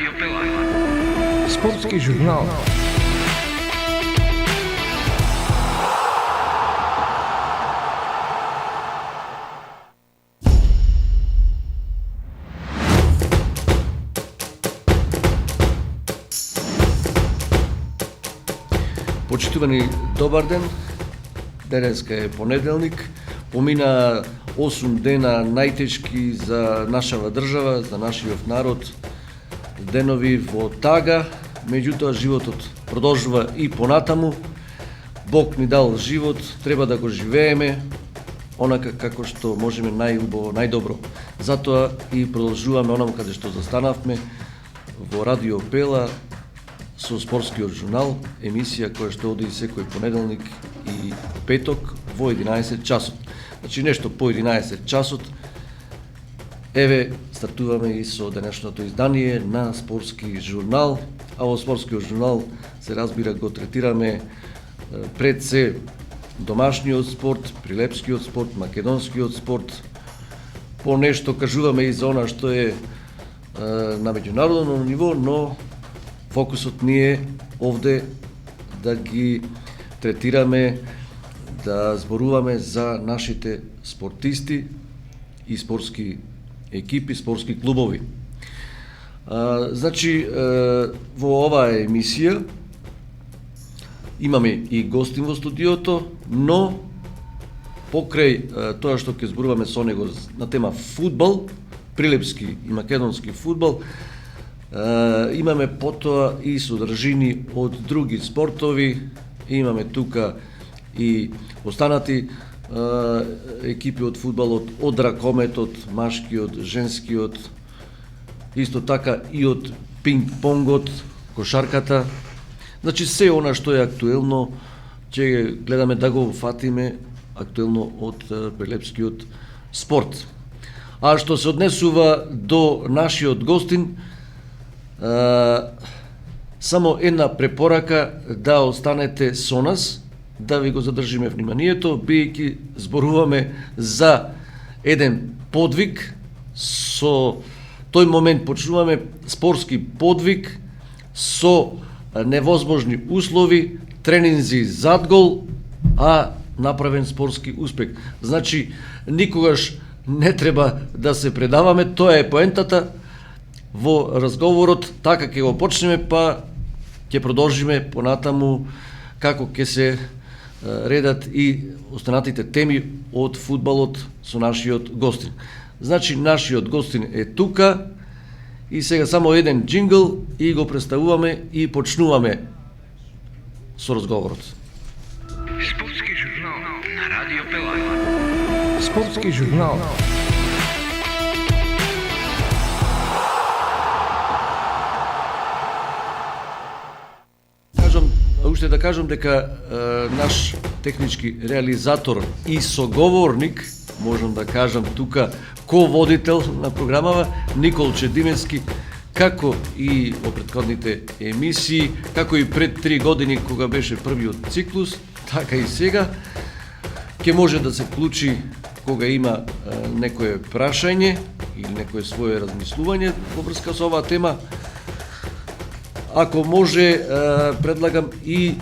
Радио Пела. Спортски журнал. Почитувани, добар ден. Денеска е понеделник. Помина 8 дена најтешки за нашава држава, за нашиот народ. Денови во тага, меѓутоа животот продолжува и понатаму. Бог ни дал живот, треба да го живееме онака како што можеме најубаво, најдобро. Затоа и продолжуваме онам каде што застанавме во Радио Пела со спортскиот журнал, емисија која што оди секој понеделник и петок во 11 часот. Значи нешто по 11 часот. Еве, стартуваме и со денешното издание на спортски журнал, а во спортскиот журнал се разбира го третираме пред се домашниот спорт, прилепскиот спорт, македонскиот спорт. По нешто кажуваме и за она што е на меѓународно ниво, но фокусот ни е овде да ги третираме, да зборуваме за нашите спортисти и спортски екипи, спортски клубови. Значи, во оваа емисија имаме и гостин во студиото, но покрај тоа што ќе зборуваме со него на тема фудбал, прилепски и македонски фудбал, имаме потоа и содржини од други спортови, имаме тука и останати екипи од фудбалот, од ракометот, машкиот, женскиот, исто така и од пинг-понгот, кошарката. Значи се она што е актуелно, ќе гледаме да го фатиме актуелно од прилепскиот спорт. А што се однесува до нашиот гостин, само една препорака да останете со нас, да ви го задржиме вниманието, бидејќи зборуваме за еден подвиг. Со тој момент почнуваме спортски подвиг со невозможни услови, тренинзи зад гол, а направен спортски успех. Значи, никогаш не треба да се предаваме, тоа е поентата во разговорот, така ќе го почнеме, па ќе продолжиме понатаму како ќе се редат и останатите теми од фудбалот со нашиот гостин. Значи, нашиот гостин е тука и сега само еден джингл и го представуваме и почнуваме со разговорот. Спортски журнал на Радио Пела. Спортски журнал. Уште да кажам дека наш технички реализатор и соговорник, можам да кажам тука, ко-водител на програмава, Никол Чедимевски, како и во претходните емисии, како и пред 3 години кога беше првиот циклус, така и сега, ќе може да се вклучи кога има некое прашање или некое свое размислување во врска со оваа тема. Ако може, предлагам и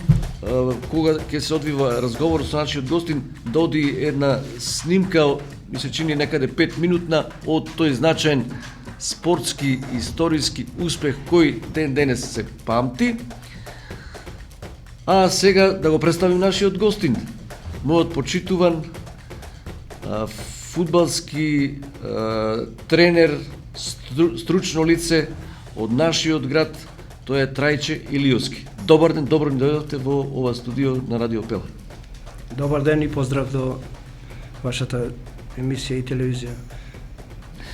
кога ќе се одвива разговор со нашиот гостин, да оди една снимка, ми се чини некаде 5 минутна, од тој значаен спортски историски успех кој ден денес се памти. А сега да го представим нашиот гостин, мојот почитуван фудбалски тренер, стручно лице од нашиот град. Тоа е Трајче Илиовски. Добар ден, добро ни дојдовте во ова студио на Радио Пела. Добар ден и поздрав до вашата емисија и телевизија.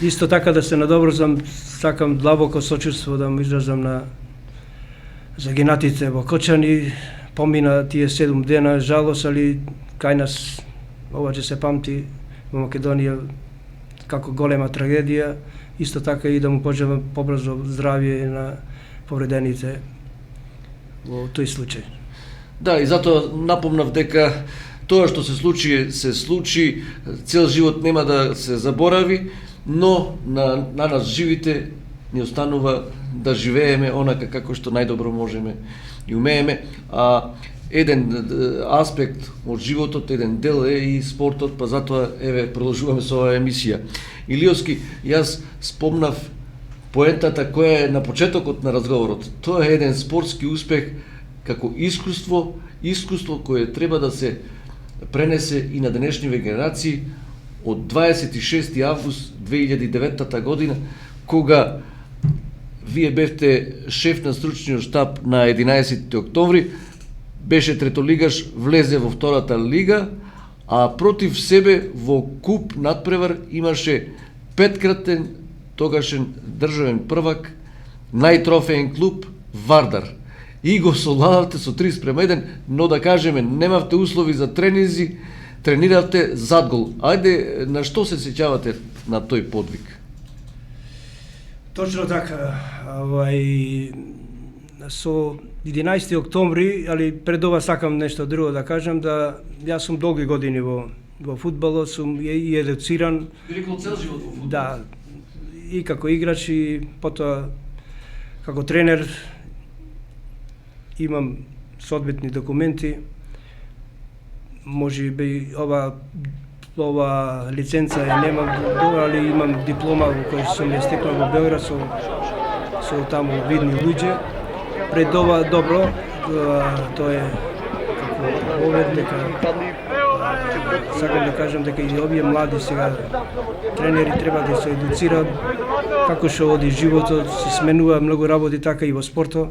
Исто така да се надобрзам, сакам длабоко сочувство да му изразам на загинатите во Кочани. Помина тие 7 дена, жалост, али кај нас ова ќе се памти во Македонија како голема трагедија. Исто така и да му пожелам побрзо здравје на повредените во тој случај. Да, и затоа напомнав дека тоа што се случи, цел живот нема да се заборави, но на нас живите ни останува да живееме онака како што најдобро можеме и умееме, а еден аспект од животот, еден дел е и спортот, па затоа еве продолжуваме со оваа емисија. Илиовски, јас спомнав поентата која е на почетокот на разговорот. Тоа е еден спортски успех како искуство кое треба да се пренесе и на денешниве генерации од 26. август 2009 година, кога вие бевте шеф на стручниот штаб на 11. октомври, беше третолигаш, влезе во втората лига, а против себе во куп надпревар имаше петкратен тогашен државен првак, најтрофеен клуб Вардар. И го совладавте со 3:1, но да кажеме, немавте услови за тренинзи, трениравте зад гол. Ајде, на што се сеќавате на тој подвиг? Точно така, со 11. октомври, али пред ова сакам нешто друго да кажам, да јас сум долги години во фудбалот, сум и едуциран. Велико цел живот во фудбалот. Да, и како играч и потоа како тренер имам соодветни документи. Може би ова лиценца ја немам, али имам диплома која сум ја стекнал во Белград со таму видни луѓе. Пред ова добро, тоа е како повед дека сакам да кажам дека и овие млади сега тренери треба да се едуцираат како што оди животот, се сменува многу работи така и во спортот.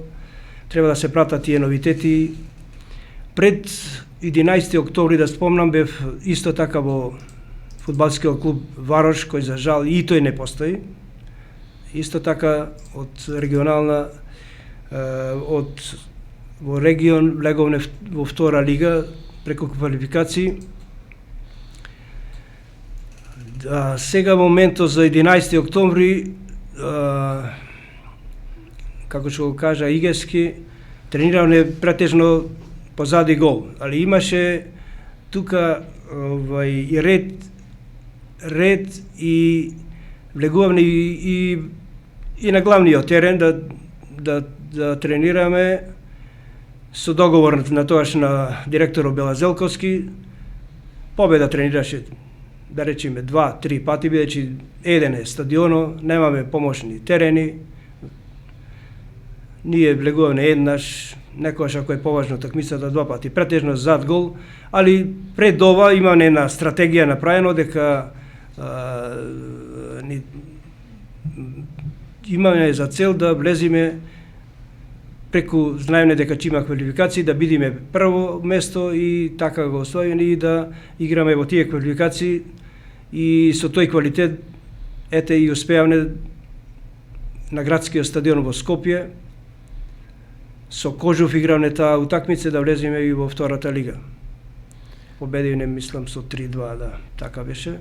Треба да се пратат тие новитети. Пред 11. октомври, да спомнам, бев исто така во фудбалскиот клуб Варош, кој за жал и тој не постои. Исто така од регионална во регион влеговме во втора лига преку квалификации. Сега моментот за 11. октомври, како што го кажа Игески, тренираме претежно позади гол, али имаше тука и ред и влегуваме и на главниот терен да тренираме со договор на тоаш на директорот Белазелковски. Победа тренираше, да речеме, 2-3 пати, бидејќи еден е стадионо, немаме помошни терени. Ние влегуваме еднаш, некојаш ако е поважно такмицата 2 пати, претежно зад гол, али пред ова има една стратегија направено дека имаме за цел да влезиме преку, знаеме дека ќе има квалификации, да бидиме прво место и така го оставиме и да играме во тие квалификации и со тој квалитет ете и успеавме на градскиот стадион во Скопје. Со Кожув игравме таа утакмица да влеземе и во втората лига. Победивме, мислам, со 3-2, да, така беше.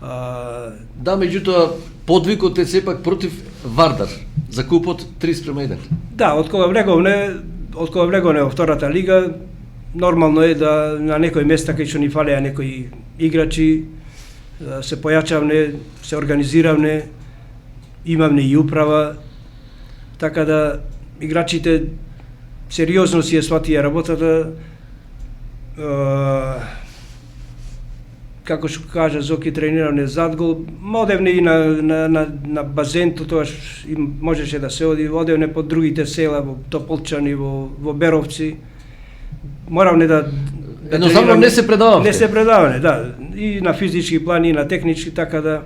Да, меѓутоа, подвигот е сепак против Вардар, за купот 3:1. Да, од кога влеговме во втората лига, нормално е да на некои места кај што ни фалеа некои играчи, се појачавне, се организиравне, имавме и управа, така да играчите сериозно си ја сватија работата. Како што кажа Зоки, тренираме зад гол, одевне и на базенту, тоаш можеше да се одевне по другите села, во Тополчани, во Беровци. Моравме да едноставно не се предававте. Не се предаваме, да, и на физички план и на технички, така да.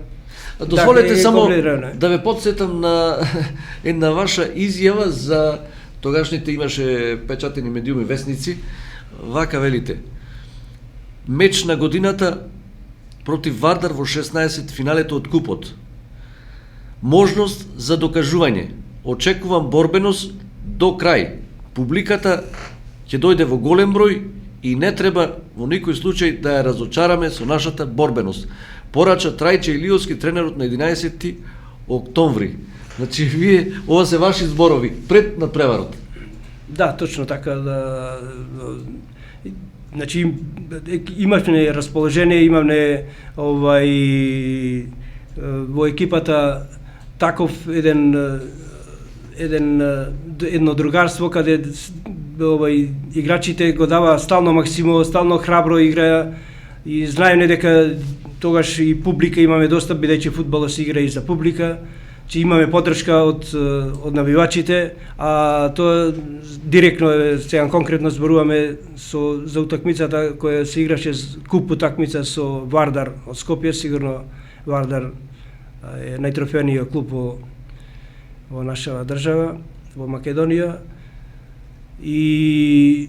Дозволете само да ве подсетам на една ваша изјава за тогашните, имаше печатени медиуми, весници, вака велите: меч на годината против Вардар во 16 финалето од купот. Можност за докажување. Очекувам борбеност до крај. Публиката ќе дојде во голем број и не треба во никој случај да ја разочараме со нашата борбеност. Порача Трајче Илиовски, тренерот на 11. октомври. Значи, вие, ова се ваши зборови, пред надпреварот. Да, точно така, значи, имавме расположение, имавме во екипата таков едно другарство каде играчите го дава стално максимум, стално храбро играа и знаеме дека тогаш и публика имаме достап, бидејќи фудбалот се игра и за публика, че имаме поддршка од навивачите, а тоа директно сега конкретно зборуваме за утакмицата која се играше куп утакмица со Вардар од Скопје. Сигурно Вардар е најтрофеениот клуб во нашава држава, во Македонија, и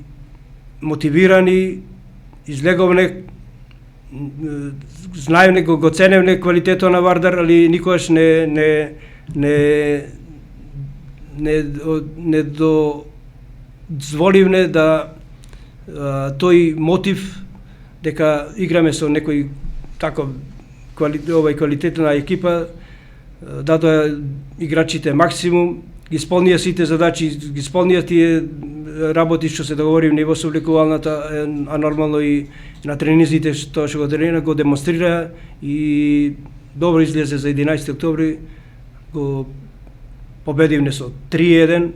мотивирани излеговне, знаеме го ценевне квалитетот на Вардар, али никогаш не дозволивне да тој мотив дека играме со некој таков квалитетна екипа, дадоа играчите максимум, ги исполнија сите задачи, ги исполнија тие работи што се договоривме и во совлекувалната, а нормално и на тренизите што го тренира, го демонстрира и добро излезе за 11 октомври, го победивме со 3-1,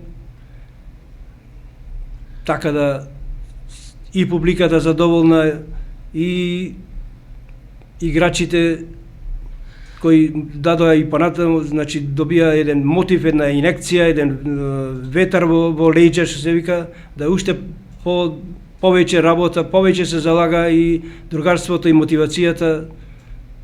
така да и публиката задоволна и играчите кои дадоа и понатаму, значи добија еден мотив, една инекција, еден ветар во леѓа, што се вика, да уште повеќе работа, повеќе се залага и другарството и мотивацијата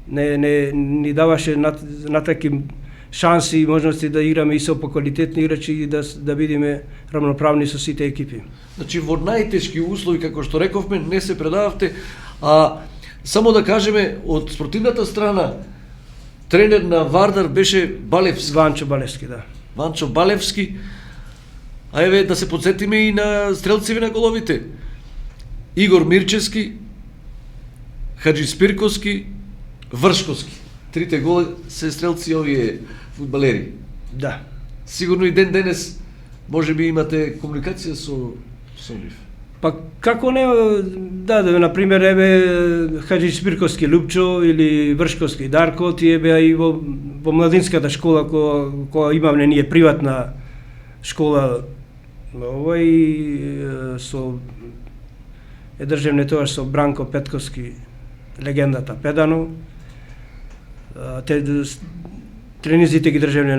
ни даваше натаки шанси и можности да играме и со поквалитетни играчи и да бидеме рамноправни со сите екипи. Значи во најтешки услови, како што рековме, не се предававте, а само да кажеме од спортивната страна, тренер на Вардар беше Балевски. Ванчо Балевски, да. Ванчо Балевски. А еве да се подсетиме и на стрелците на головите. Игор Мирчевски, Хаджи Спирковски, Вршковски. Трите гола се стрелци овие фудбалери. Да. Сигурно и ден денес можеби имате комуникација со нив. Па како не, да, например, еве Хаджи Спирковски Лупчо или Вршковски Дарко, тие беа и во младинската школа која имавме ние приватна школа, со држевне тоа со Бранко Петковски, легендата Педано. Тренизите ги држевне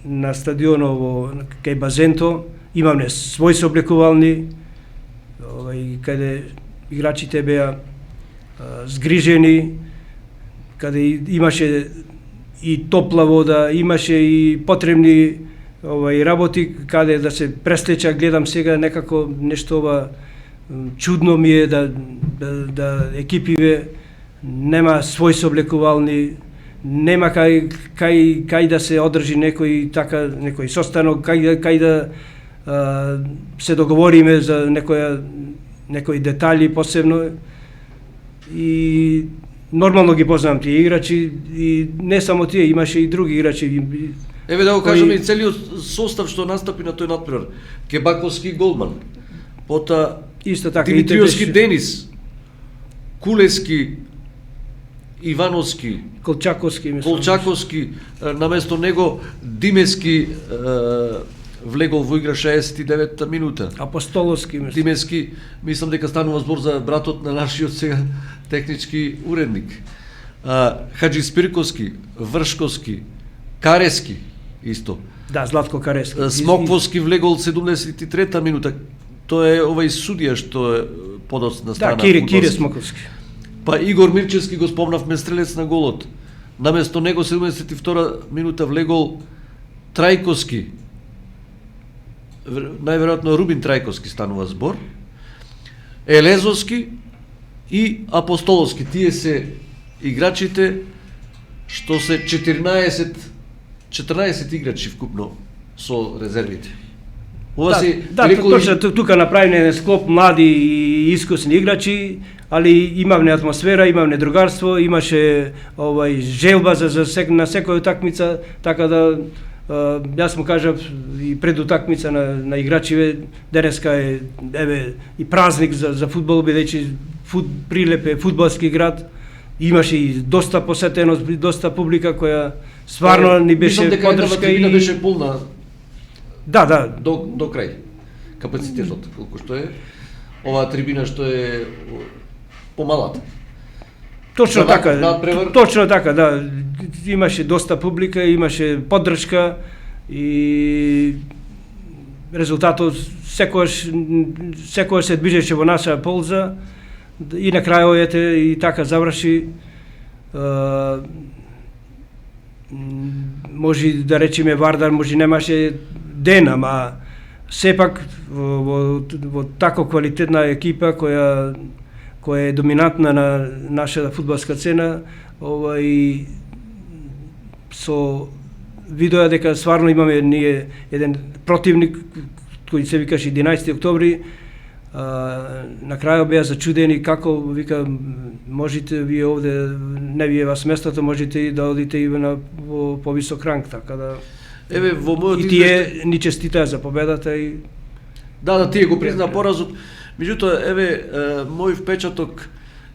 на стадионот во кај Базенто, имавме свој сооблекувални, каде играчите беа згрижени, каде имаше и топла вода, имаше и потребни работи, каде да се престеча. Гледам сега некако нешто ова чудно ми е да екипиве нема свој сооблекувални, нема кај да се одржи некој состанок, кај да се договориме за некои детали посебно. И нормално ги познавам тие играчи, и не само тие, имаше и други играчи. Еве да го кажеме и целиот состав што настапи на тој надпревар. Кебаковски голман, пота исто така Димитриовски Денис, Кулески, Ивановски, Колчаковски, наместо него Димески влегол во игра 69-та минута. Апостоловски, Димески, мислам дека станува збор за братот на нашиот сега технички уредник. Хаджи Спирковски, Вршковски, Карески исто. Да, Златко Карески. Смоквоски влегол 73-та минута. Тоа е овај судија што е подоцна страна. Да, Кире Смоковски. Па Игор Мирчевски го спомнавме, стрелец на голот. Наместо него 72 минута влегол Трајковски. Најверојатно Рубин Трајковски станува збор. Елезовски и Апостоловски. Тие се играчите што се 14 играчи вкупно со резервите. Точно тука направиме еден склоп млади и искусни играчи, али имавме атмосфера, имавме другарство, имаше желба на секоја утакмица, така да јас му кажав и пред утакмица на играчиве, денеска е и празник за фудбал, бидејќи Прилеп е фудбалски град, имаше и доста посетеност, доста публика која стварно ни беше Мислам дека една поддршка трибина беше полна Да. до крај. Капацитетот колку што е. Оваа трибина што е помалата. Точно За така. надпревар? Точно така, да. Имаше доста публика, имаше поддршка и резултатот секогаш се движеше во наша полза и на крајот ете и така заврши. Може да речеме Вардар може немаше ден, ама сепак во тако квалитетна екипа која е доминантна на нашата фудбалска сцена, со видоа дека стварно имаме ние еден противник кој се викаше 11 октомври. На крајот беа зачудени како вика можете вие овде не ви е вас местото, можете и да одите и во повисок ранг, така да Еве во мојот и тие ни честитаа за победата и Да, тие го признаа поразот. Меѓутоа, еве, мој впечаток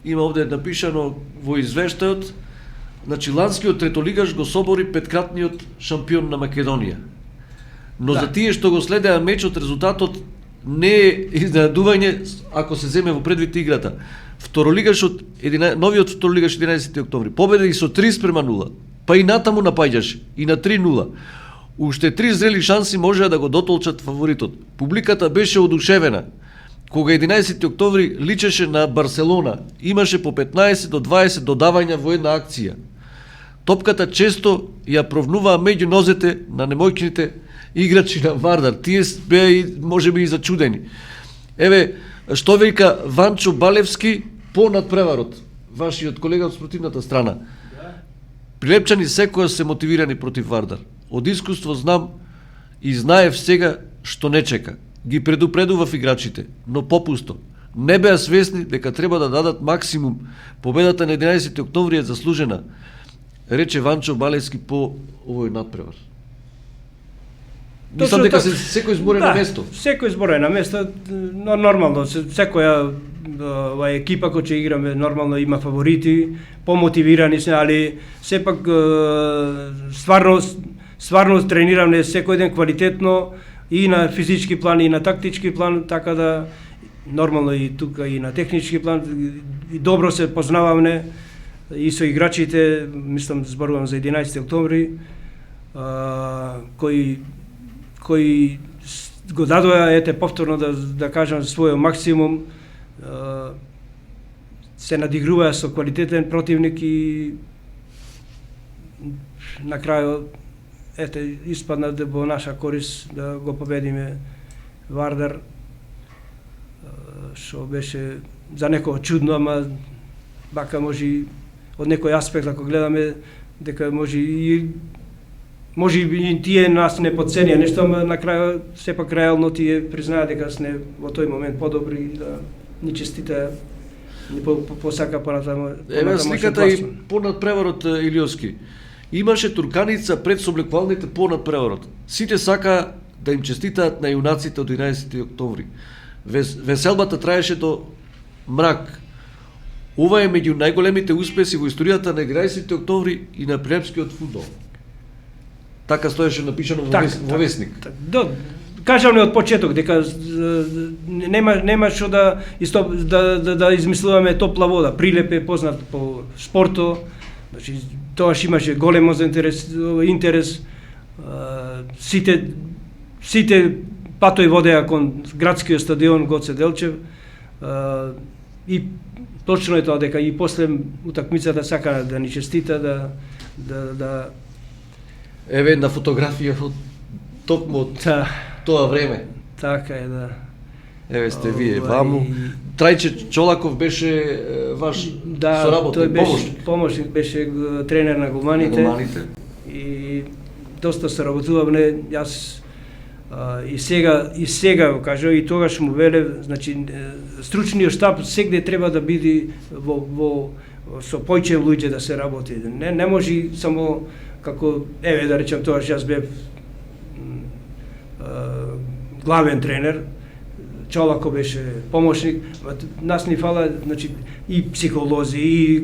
има овде напишано во извештајот, значи ланскиот третолигаш го собори петкратниот шампион на Македонија. Но за тие што го следеа мечот, резултатот не е изненадување ако се земе во предвид играта. Второлигашот, новиот второлигаш 11 октомври, победи со 3:0, па и натаму напаѓаше, и на 3:0. Уште 3 зрели шанси можеа да го дотолчат фаворитот. Публиката беше одушевена. Кога 11 октомври личеше на Барселона, имаше по 15 до 20 додавања во една акција. Топката често ја провнуваа меѓу нозете на немојкните играчи на Вардар. Тие беа и можеби и зачудени. Еве, што вика Ванчо Балевски по надпреварот, вашиот колега од спротивната страна. Прилепчани секоја се мотивирани против Вардар. Од искуство знам и знаев сега што не чека. Ги предупредував играчите, но попусто. Не беа свесни дека треба да дадат максимум. Победата на 11 октомври е заслужена, рече Ванчо Балевски по овој надпревар. Мислам дека секој збор е на место. Секој збор е на место, но нормално, секоја екипа која ќе играме нормално има фаворити, помотивирани се, али сепак стварно тренираме секој ден квалитетно и на физички план и на тактички план, така да нормално и тука и на технички план и добро се познаваме и со играчите, мислам зборувам за 11 октомври, кои го дадоа ете повторно да кажам својот максимум, се надигруваа со квалитетен противник и на крајот ете испадна во наша корис да го победиме Вардар, што беше за некој чудно, ама бака може од некој аспект ако гледаме дека може и тие нас не подценија нешто, ама на крај сепак реално тие признаат дека сме во тој момент подобри и да ни честитаа ни посака понатаму. Еве сликата и по надпреварот Илиовски. Имаше турканица пред соблекувалните по надпреварот. Сите сака да им честитаат на јунаците од 11 октомври. Веселбата траеше до мрак. Ова е меѓу најголемите успеси во историјата на 11 октомври и на прилепскиот фудбал. Така стоеше напишано во весник. Кажавме од почеток дека нема што да измислуваме топла вода. Прилеп е познат по спорто, значи тоаш имаше големо интерес. Сите патои водеа кон градскиот стадион Гоце Делчев и точно е тоа дека и после утакмицата сака да ни честита да Еве една фотографија од токму од тоа време. Така е, да. Еве сте вие ваму. Трајче Чолаков беше ваш соработник, помошник беше тренер на голманите. И доста соработувавме, јас и сега кажа и тогаш му велев, значи стручниот штаб сегде треба да биде со појче луѓе да се работи. Не може само како еве да речем тогаш јас бев главен тренер, Чолако беше помошник, нас ни фала, значи, и психолози, и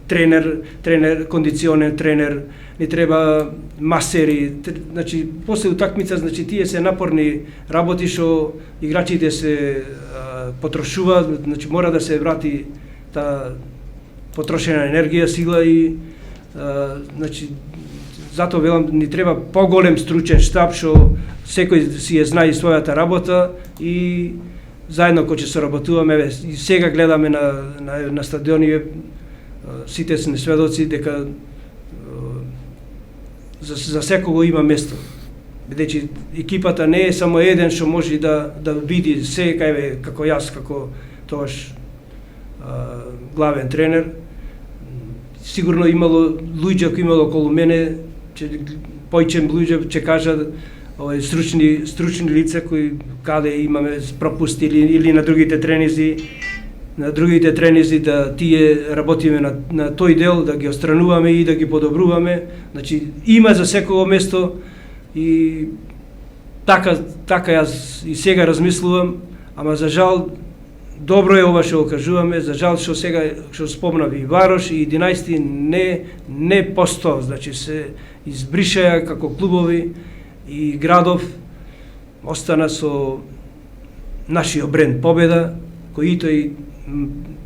тренер, кондиционен тренер, ни треба масери, значи, после утакмица, значи, тие се напорни работи што играчите се потрошуваат, значи, мора да се врати таа потрошена енергија, сила и, значи, затоа велам, ни треба поголем стручен штаб што секој си ја знае својата работа и заедно кој ќе соработуваме. И сега гледаме на стадиони, сите сме сведоци дека за секого има место. Бидејќи екипата не е само еден што може да види се кај како јас, како тогаш главен тренер. Сигурно имало луѓе кои имало околу мене, појчем луѓе ќе кажат стручни лица кои каде имаме пропустили или на другите тренизи да тие работиме на тој дел, да ги отстрануваме и да ги подобруваме. Значи има за секој место и така јас и сега размислувам, ама за жал добро е ова што го кажуваме, за жал што сега што спомнав и Варош и 11 не посто, значи се избришаја како клубови и градов, остана со нашиот бренд Победа, кој тој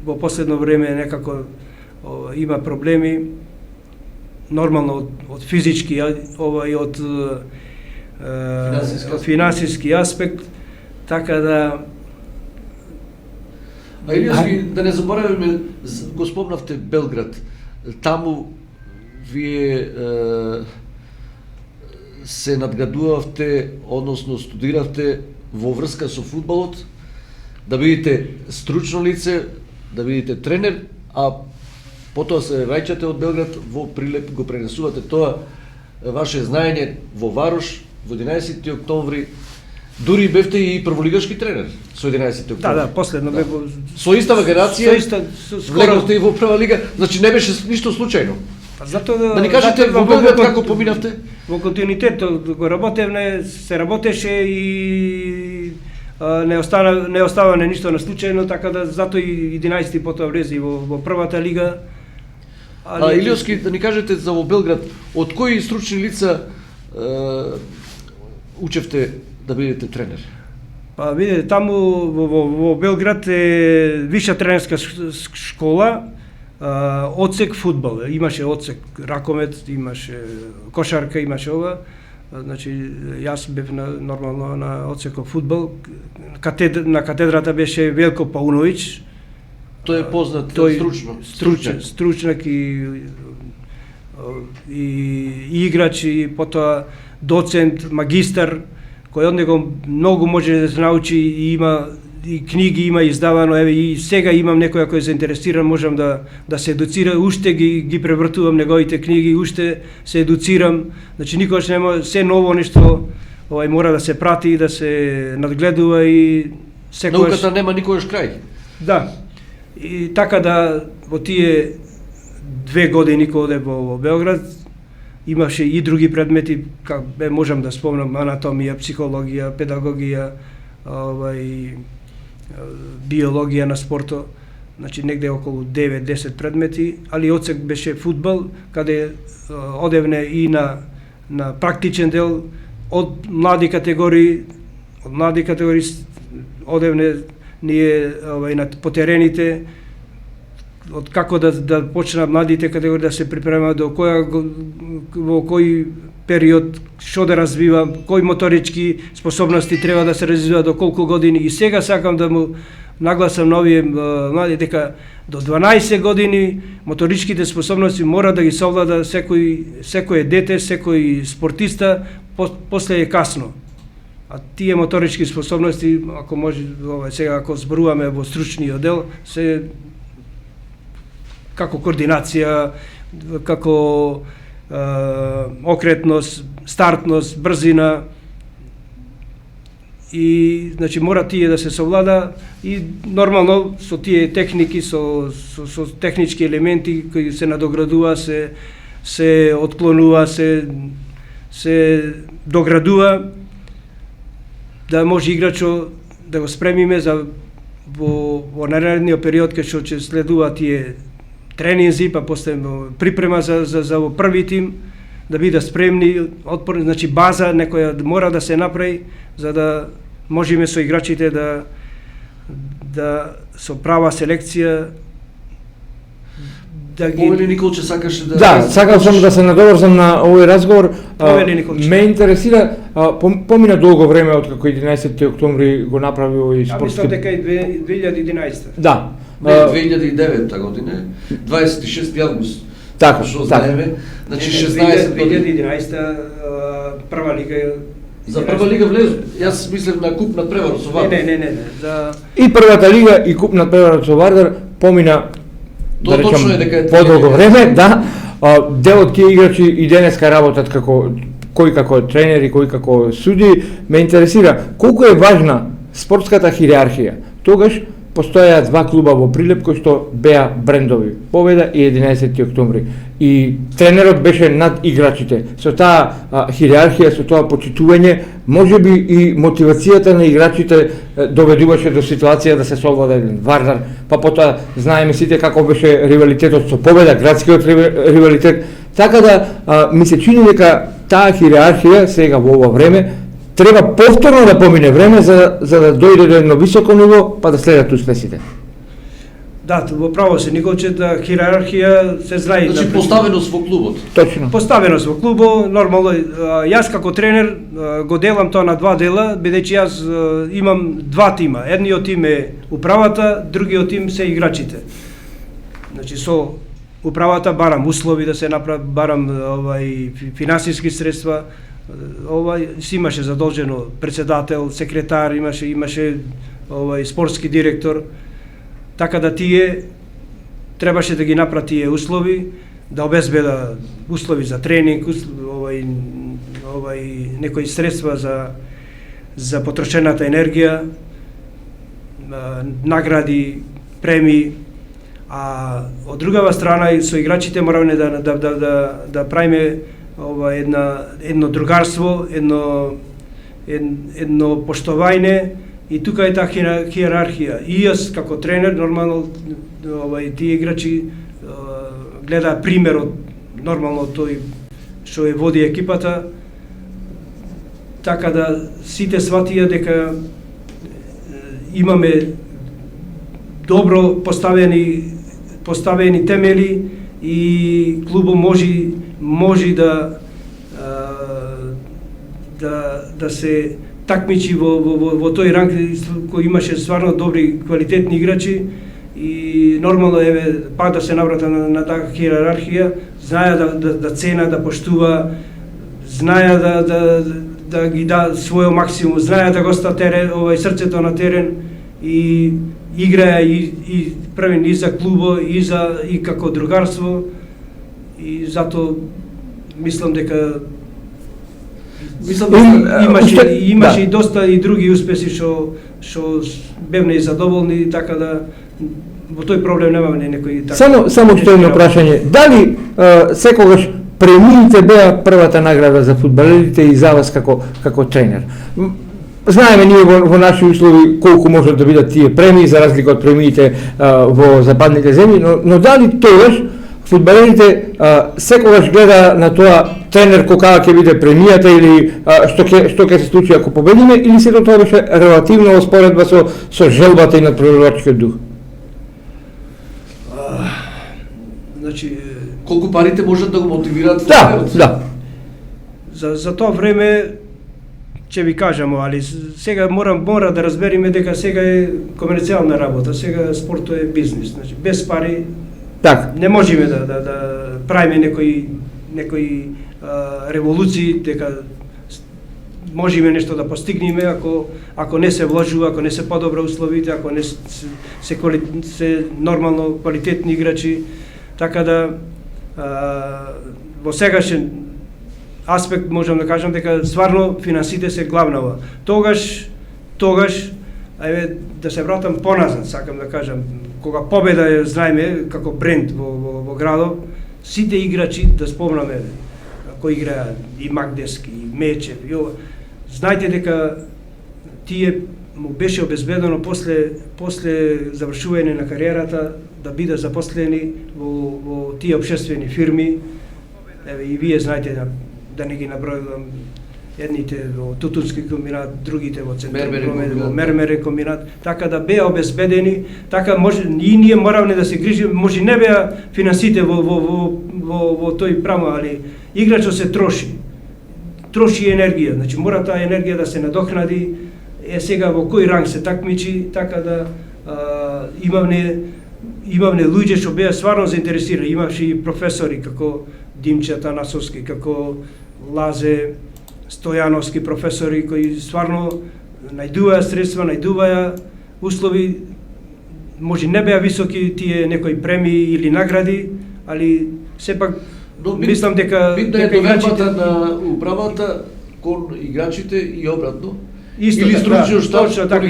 во последно време некако има проблеми, нормално од физички и од финансиски аспект, така да Илијовски, да не забораваме, го спомнавте Белград. Таму вие се надградувавте, односно студиравте во врска со фудбалот, да бидете стручно лице, да бидете тренер, а потоа се враќате од Белград во Прилеп, го пренесувате тоа ваше знаење во Варош во 11 октомври. Дури бевте и прволигашки тренер со 11 октомври. Да, последно бев со истава генерација. Влеговте и во прва лига, значи не беше ништо случајно. Затоа да ни кажете во Белград како поминавте? Во континуитет го работевме, се работеше и не оставане ништо на случајно, така да затоа и 11 потоа влезе во првата лига. Илијовски, да ни кажете за во Белград, од кои стручни лица учевте да бидете тренер? Па видите, таму во Белград е виша тренерска школа, одсек фудбал, имаше одсек ракомет, имаше кошарка, имаше ова. Значи јас бев нормално на одсекот фудбал. На катедрата беше Велко Пауновиќ. Тој е познат стручнак и играч и потоа доцент, магистар, кој од него многу може да се научи и има и книги има издавано, еве и сега имам некоја кој се интересира, можам да се едуцира, уште ги превртувам неговите книги, уште се едуцирам. Значи никогаш нема се ново нешто мора да се прати, да се надгледува и секогаш науката нема никогаш крај. Да. И така да во тие 2 години кога одев во Белград имаше и други предмети, можам да спомнам анатомија, психологија, педагогија, биологија на спортот, значи негде околу 9-10 предмети, али одсек беше фудбал, каде одевне и на практичен дел од млади категории, одевне ние по терените, од како да почнат младите категории да се припремаат до во кој период што да развива, кои моторички способности треба да се развива до колку години. И сега сакам да му нагласам на овие млади дека до 12 години моторичките способности мора да ги совлада секој дете, секој спортиста, после е касно. А тие моторички способности, ако може сега ако зборуваме во стручниот дел, се како координација, како окретност, стартност, брзина и значи мора тие да се совлада и нормално со тие техники, со технички елементи кои се надоградува, се отклонува, се доградува да може играчот да го спремиме за во наредниот период кај што ќе следува тие тренинзи, па после припрема за во први тим, да бидат спремни, отпорни, значи база некоја мора да се направи за да можеме со играчите да со права селекција да ги... Повели Николче сакаше да... Да, сакал сум да се надоврзам на овој разговор. Повели Николче. Ме интересира, помина долго време од како 11 октомври го направи овој А спортски... мислам дека и 2011. Да. Не, 2009 година, 26 август. Така, Што така. знаеме, значи 16 години. 2011 прва лига. За прва лига влезу. Јас мислев на куп на превар со Вардар. Не. За И првата лига и куп на преварот со Вардар помина Тоа точно е дека е подолго време, да. Дел од тие играчи и денеска работат кој како тренери, кој како суди. Ме интересира колку е важна спортската хиерархија. Тогаш постојаа два клуба во Прилеп кои што беа брендови, Победа и 11 октомври. И тренерот беше над играчите. Со таа хиерархија, со тоа почитување, можеби и мотивацијата на играчите доведуваше до ситуација да се совлада еден Вардар, па потоа знаеме сите како беше ривалитетот со Победа, градскиот ривалитет. Така да ми се чини дека таа хиерархија сега во ова време треба повторно да помине време за да дојде до едно високо ниво, па да следат успесите. Да, во право се Николче, да хиерархија се знае. Значи поставеност во клубот. Точно. Поставеност во клубот, нормално, јас како тренер го делам тоа на два дела, бидејќи јас имам два тима. Едниот тим е управата, другиот тим се играчите. Значи со управата барам услови да се направи, барам финансиски средства, си имаше задолжено председател, секретар, имаше спортски директор, така да тие требаше да ги направи тие услови, да обезбеда услови за тренинг, некои средства за потрошената енергија, награди, премии, а од другава страна и со играчите мораме да правиме едно другарство, едно поштовање, и тука е таа хиерархија. И јас како тренер нормално тие играчи гледа примерот нормално тој што е води екипата, така да сите сватија дека имаме добро поставени темели и клубот може да се такмичи во тој ранг кој имаше стварно добри квалитетни играчи и нормално пак да се наврата на таа хиерархија, знаја да цена, да поштува, знаја да ги да својот максимум, знаја да го ста терен, срцето на терен и играја и правен и за клубо и како другарство, и затоа мислам дека имаше и доста и други успеси што бевме и задоволни, така да во тој проблем немаме некој така. Само што едно прашање. Дали секогаш премиите беа првата награда за фудбалерите и за вас како тренер? Знаеме ние во наши услови колку можат да бидат тие премии за разлика од премиите во западните земји, но дали тогаш фудбалерите секогаш гледа на тоа тренер кога ќе биде премијата или што ќе се случи ако победиме, или сето тоа беше релативно во споредба со желбата и надпреварувачкиот дух? Значи колку парите можат да го мотивираат фудбалерот? Да. За тоа време ќе ви кажам, али сега мора да разбериме дека сега е комерцијална работа, сега спортот е бизнис, значи без пари так не можеме да правиме некои револуции, дека можеме нешто да постигнеме ако не се вложува, ако не се подобра условите, ако не се нормално квалитетни играчи, така да во сегашен аспект можам да кажам дека стварно финансите се главнава. Тогаш да се вратам поназад, сакам да кажам, кога Победа знаеме како бренд во градот, сите играчи да спомнаме кои играат и Магдески, и Мечев, и ова. Знаете дека тие му беше обезбедено после завршување на кариерата да бидат запослени во тие општествени фирми. Еве и вие знаете да не ги набројувам, едните во Тутунски комбинат, другите во Централен, во Мермерен комбинат, така да беа обезбедени, така може и ние моравме да се грижиме, може не беа финансите во тој прамо, али играчот се троши енергија, значи мора таа енергија да се надокнади. Сега во кој ранг се такмичи, така да имавме луѓе што беа стварно заинтересирани, имаше и професори како Димче Танасовски, како Лазе Стојановски, професори кои стварно најдуваја средства, најдуваја услови, може не беа високи тие некои премии или награди, али сепак мислам дека играчите на управата кон играчите и обратно. Исто или така, штаб, така,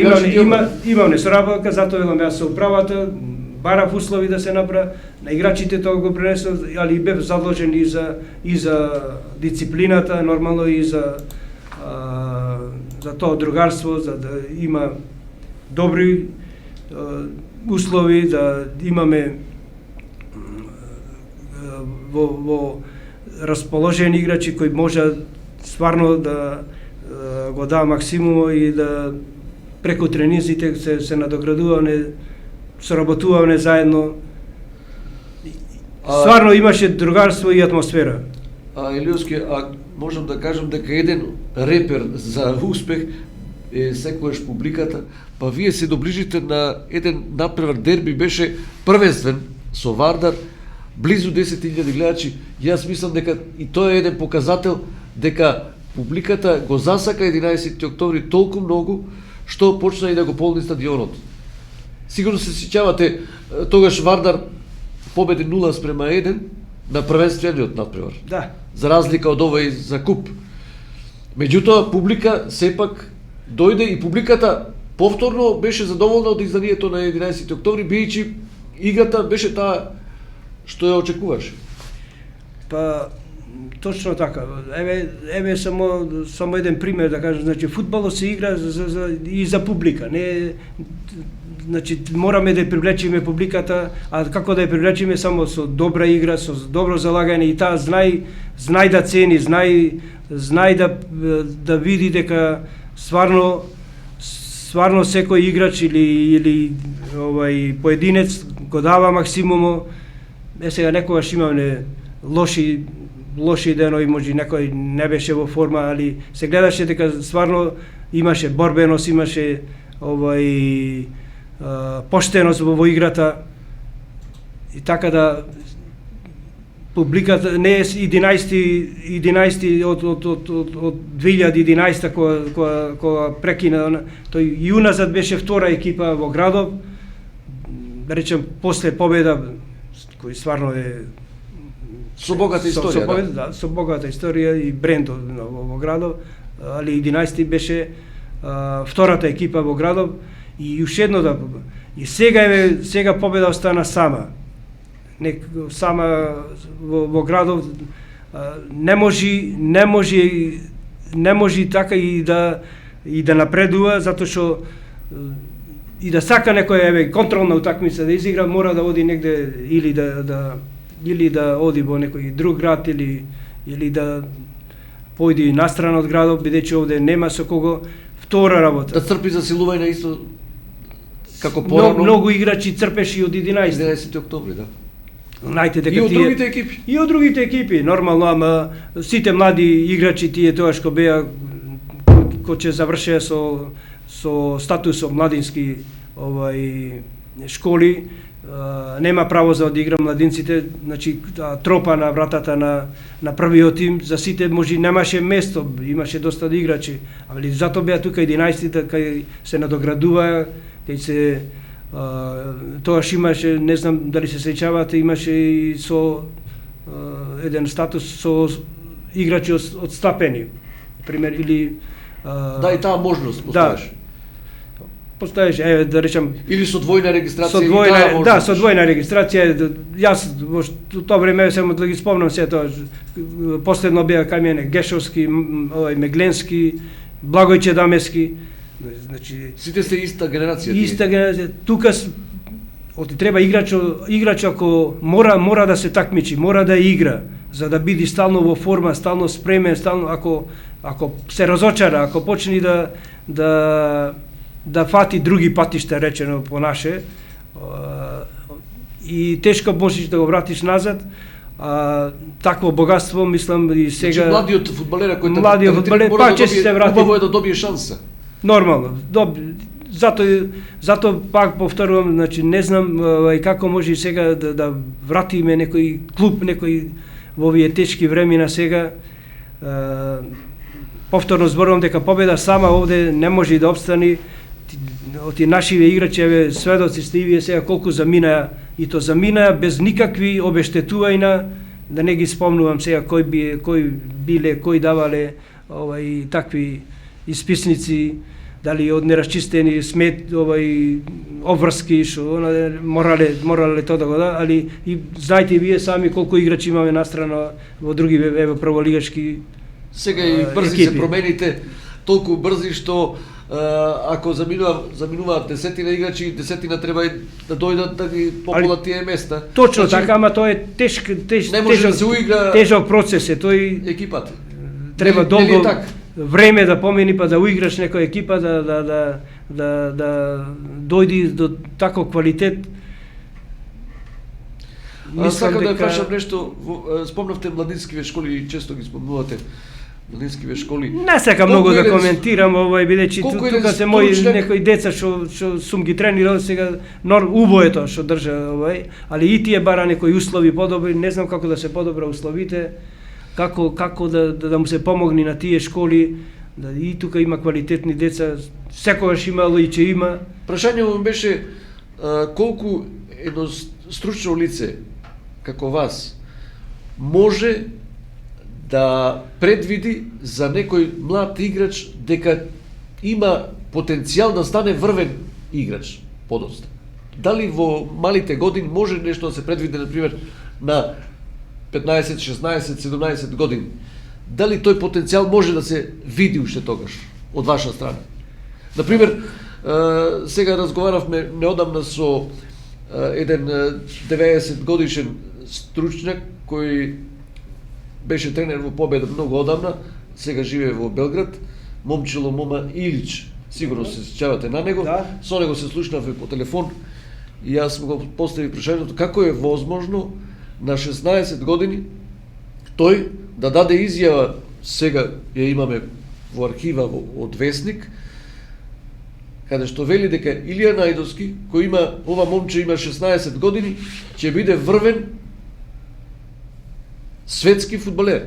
имаме соработка, затоа велам јас со управата, барав услови да се направи, на играчите тоа го пренесов, али бев задолжен и за дисциплината, нормално и за тоа другарство, за да има добри услови, да имаме во расположени играчи кои можат стварно да го даа максимумо и да преку тренизите се надоградуваме, соработуваме заедно. Стварно имаше другарство и атмосфера. Илиовски, можам да кажам дека еден репер за успех е секојаш публиката, па вие се доближите на еден напревар дерби, беше првенствен со Вардар, близу 10.000 гледачи. Јас мислам дека и тоа е еден показател дека публиката го засака 11 октомври толку многу што почна и да го полни стадионот. Сигурно се сеќавате, тогаш Вардар победи 0:1 на првенствениот надпревар. Да. За разлика од овој за куп. Меѓутоа публика сепак дојде и публиката повторно беше задоволна од изданието на 11 октомври, бидејќи играта беше таа што ја очекуваше. Па точно така. Еве само еден пример да кажам, значи фудбалот се игра и за публика, не значи мораме да ја привлечиме публиката, а како да ја привлечиме само со добра игра, со добро залагање и таа знај да цени, знај да види дека стварно секој играч или поединец го дава максимумо. Сега некогаш имаме лоши денови, може некој не беше во форма, али се гледаше дека стварно имаше борбеност, имаше поштеност во играта, и така да публиката не е 11 од 2011 кога прекина, тој и уназад беше втора екипа во градов, да речем после победа кој стварно е со богата историја, со богата историја и бренд во градов, али 11 беше втората екипа во градов. И уште едно и сега победа остана сама. Сама во градов не може така и да напредува, затоа што и да сака некоја контролна утакмица да изигра, мора да оди негде или да оди во некој друг град или да појде настрана од градот, бидејќи овде нема со кого. Втора работа. Да црпи засилување исто како порано. Многу играчи црпеше и од 11 октомври, да. Знаете дека и од другите екипи. И од другите екипи, нормално, ама сите млади играчи тие тоаш кои беа ќе завршеа со статусот младински школи, нема право за да игра младинците, значи тропа на вратата на првиот тим, за сите може немаше место, имаше доста играчи, али затоа беа тука 11 кај се надоградува, кај се тоаш имаше, не знам дали се сеќавате, имаше и со еден статус со играчи одстапени, пример, или да, и таа можност постоеше. Постоеше, да речем, или со двојна регистрација, со двојна регистрација. Јас во тоа време само да ги спомнам се тоа. Последно беа кај мене Гешовски, Мегленски, Благојче Дамески, Значи Сите сте иста генерација. тие. иста генерација. Тука треба играч ако мора да се такмичи, мора да игра за да биде стално во форма, стално спремен, стално ако се разочара, ако почне да фати други патишта, речено по наше, и тешко можеш да го вратиш назад. Такво богатство, мислам, и сега... Значи, младиот фудбалер кој Младиот фудбалер, па ќе се врати. Убаво е да добие шанса. Нормално. Зато пак повторувам, значи не знам како може и сега да вратиме некој клуб, некој во овие тешки времена сега. Повторно зборувам дека победа сама овде не може и да обстани. Оти нашиве играчи, сведоци сте и вие сега колку заминаа, и то заминаа без никакви обештетувања, да не ги спомнувам сега кој биле, кој давале такви исписници, дали од нерасчистени обврски што морале тоа да го да, али и знаете вие сами колку играчи имаме настрана во други прволигашки Сега и брзи се промените, толку брзи што ако заминуваат десетина играчи, десетина треба и да дојдат да ги пополнат тие места. Точно така, ама тоа е тежок процес е тој. Екипата. Треба долго време да помени па да уиграш некоја екипа да дојди до таков квалитет. Сакам да прашам нешто, спомнавте младинскиве школи, често ги спомнувате. Младинскиве школи. Не сакам многу да коментирам бидејќи тука се мои некои деца што сум ги тренирал сега, убаво е тоа што држа али и тие бара некои услови подобри, не знам како да се подобра условите, како да му се помогне на тие школи, да и тука има квалитетни деца, секогаш имало и ќе има. Прашањето ми беше колку едно стручно лице како вас може да предвиди за некој млад играч дека има потенцијал да стане врвен играч подоцна. Дали во малите години може нешто да се предвиди, например, на 15, 16, 17 години? Дали тој потенцијал може да се види уште тогаш од ваша страна? Например, сега разговаравме неодамна со еден 90 годишен стручњак кој беше тренер во Победа многу одамна, сега живее во Белград, момчило Мома Илич, сигурно се сеќавате на него, со него се слушнавме по телефон и јас му го поставив прашањето како е возможно на 16 години тој да даде изјава, сега ја имаме во архива од Весник, каде што вели дека Илија Најдовски, кој има, ова момче има 16 години, ќе биде врвен светски фудбалер.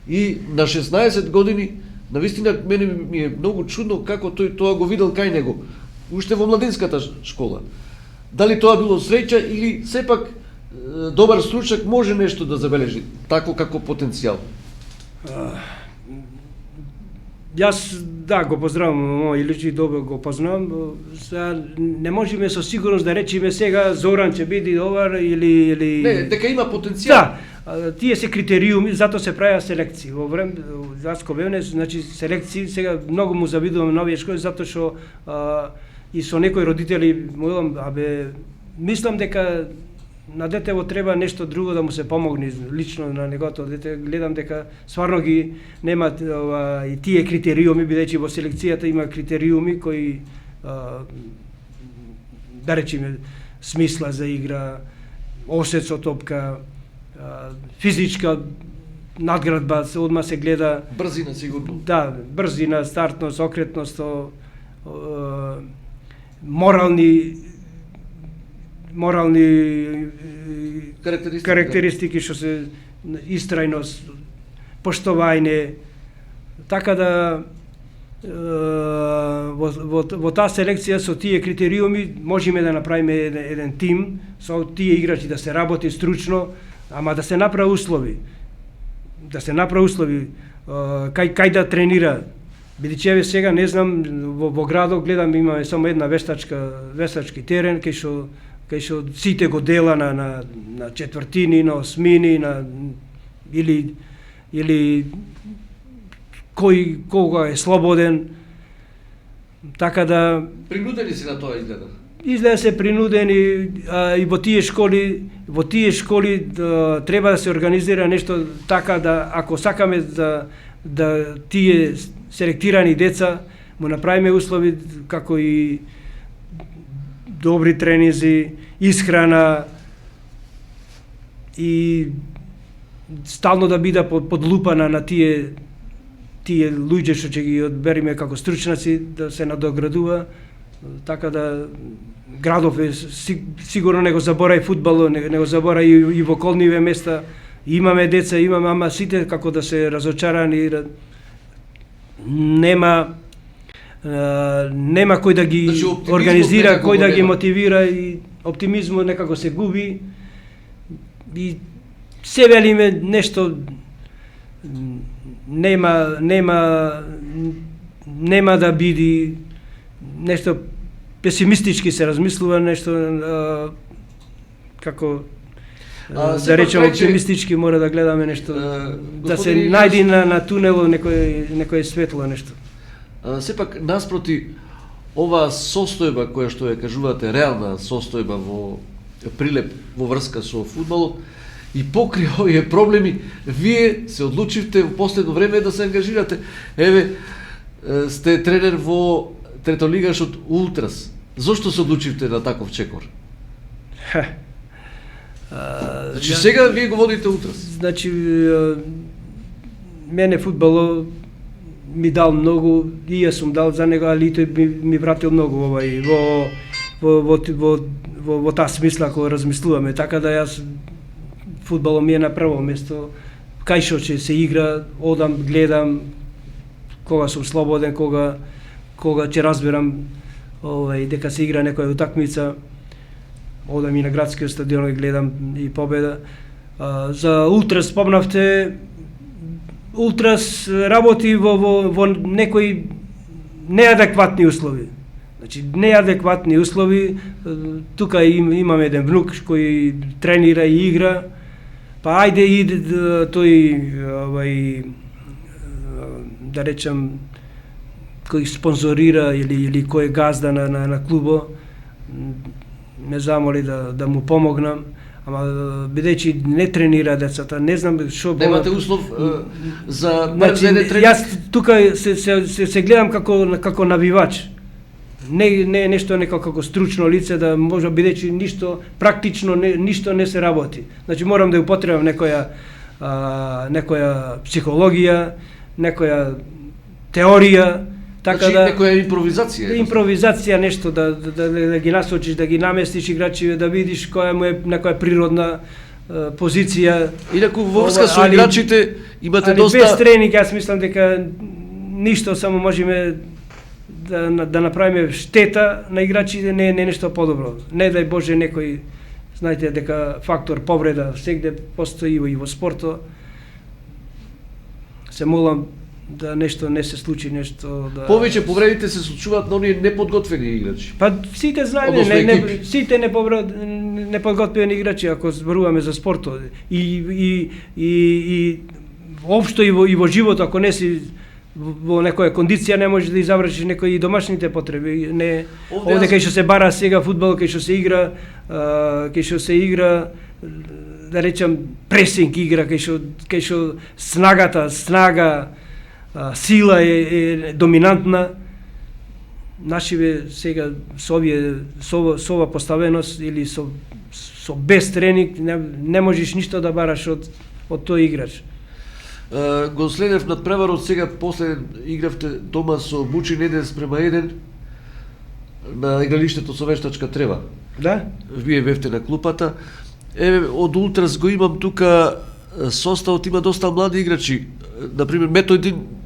И на 16 години, навистина, мене ми е многу чудно како тој тоа го видел кај него, уште во младинската школа. Дали тоа било среќа или сепак добар стручак може нешто да забележи, тако како потенцијал? Јас го поздравам Иличи, добро го познавам. Не можеме со сигурност да речеме сега Зоран ќе биде добар или Не, дека има потенцијал. Да, тие се критериуми, затоа се правеа селекции. Во време Заско Бевне, значи селекции сега многу му завидувам новија школи затоа што и со некои родители му мислам дека на детево треба нешто друго да му се помогне лично на неговото дете. Гледам дека стварно ги немат и тие критериуми, бидејќи во селекцијата има критериуми кои да речеме смисла за игра, осет со топка, физичка надградба, одма се гледа. Брзина сигурно. Да, брзина, стартност, окретност, морални карактеристики што се истрајност, поштовање, така да во таа селекција со тие критериуми можеме да направиме еден тим со тие играчи, да се работи стручно, ама да се направи услови. Кај да тренира. Бидејќи сега не знам во градот гледам имаме само една вештачки терен кај што сите го дела на четвртини, на осмини, или кој кога е слободен. Така да Принудени си на тоа изгледа. изгледа се принудени и во тие школи треба да се организира нешто така да ако сакаме да тие селектирани деца му направиме услови како и добри тренинзи, исхрана и стално да биде под лупа на тие луѓе што ќе ги одбериме како стручнаци да се надоградува, така да градов е сигурно не го заборај фудбалот, не го заборај и во околниве места. Имаме деца, ама сите како да се разочарани, нема кој да ги организира, кој да ги мотивира и оптимизмот некако се губи и се велиме нешто нема да биде нешто песимистички се размислува, нешто како да речем оптимистички мора да гледаме нешто, да се најди на тунелот некој светло нешто. Сепак, наспроти оваа состојба која што ја кажувате, реална состојба во прилеп во врска со фудбалот, и покри овие проблеми, вие се одлучивте во последно време да се ангажирате. Еве, сте тренер во третолигашот Ултрас. Зошто се одлучивте на таков чекор? Значи, сега вие го водите Ултрас. Значи, мене фудбалот ми дал многу, и јас сум дал за него, али тој ми вратил многу во таа смисла кога размислуваме, така да јас фудбалот ми е на прво место, кај што ќе се игра, одам, гледам, кога сум слободен, кога ќе разберам дека се игра некоја утакмица, одам и на градскиот стадион и гледам и победа. За Ултрас спомнавте, Ултрас работи во некои неадекватни услови. Значи, неадекватни услови, тука имаме еден внук кој тренира и игра, па ајде и тој, да речем, кој спонзорира или кој е газда на клубо, ме замоли да му помогнам, ама бидејќи не тренира децата, не знам што... Немате услов за значи, јас тука се гледам како навивач. Не нешто како стручно лице да може, бидејќи ништо практично ништо не се работи. Значи морам да употребам некоја психологија, некоја теорија, така значи, да некоја импровизација. Нешто да ги насочиш, да ги наместиш играчи, да видиш која му е некоја природна позиција. Инаку во врска со играчите имате доста... без тренинг, јас мислам дека ништо само можеме да направиме штета на играчите, не е нешто подобро. Не дај Боже некој, знаете дека фактор повреда сегде постои и во спортот. Се молам да нешто не се случи, нешто да... Повеќе повредите се случуваат на оние неподготвени играчи. Па сите знаеме, сите неподготвени играчи, ако зборуваме за спортот. И општо и во животот, ако не си во некоја кондиција, не можеш да завршиш некои домашните потреби. Овде кај што се бара сега фудбал, кај што се игра, да речем пресинг игра, кај што снага, сила е доминантна. Нашиве сега со ова поставеност или со без тренинг не можеш ништо да бараш од тој играч. Го следев над преварот, сега после игравте дома со Бучин 1-1 на игралиштето со Вештачка трева. Да? Вие бевте на клупата. Еве, од Ултрас го имам тука составот, има доста млади играчи. Например,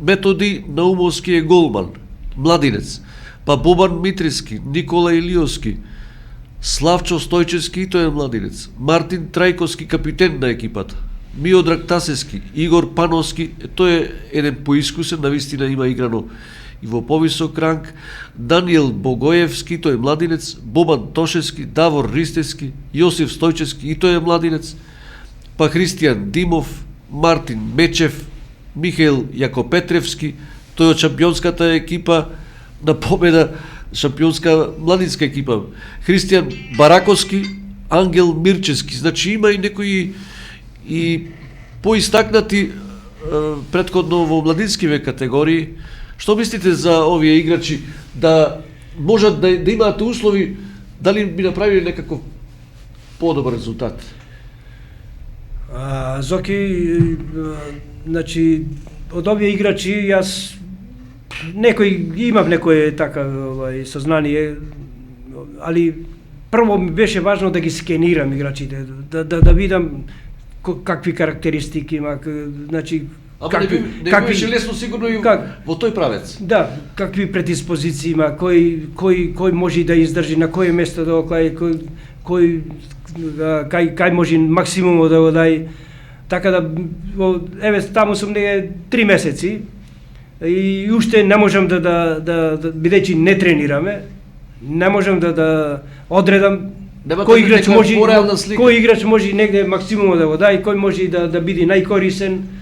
Методи Наумовски е голман, младинец. Па Бобан Митриски, Никола Илиовски, Славчо Стојчевски, тој е младинец. Мартин Трајковски, капитен на екипата. Миодраг Тасески, Игор Пановски, тој е еден поискусен, навистина има играно и во повисок ранг. Даниел Богоевски, тој е младинец. Бобан Тошевски, Давор Ристевски, Јосиф Стојчевски, и тој е младинец. Па Христијан Димов, Мартин Мечев, Михаил Јакопетревски, тој од шампионската екипа. на победа шампионска младинска екипа. Христијан Бараковски, Ангел Мирчевски. Значи има и некои и поистакнати претходно во младинскиве категории. Што мислите за овие играчи да можат да имаат услови, дали би направили некаков подобар резултат? Зоки, значи, од овие играчи јас имав некое така сознание, али прво ми беше важно да ги скенирам играчите, да видам какви карактеристики има, значи не беше лесно сигурно и во тој правец. Да, какви предиспозиции има, кој може да издржи, на кој место да оклаи, кај може максимумот да го дај. Така да, еве, таму сум неге 3 месеци и уште не можам бидејќи не тренираме, не можам да одредам кој играч може негде максимумот да го дај, кој може да биде најкорисен.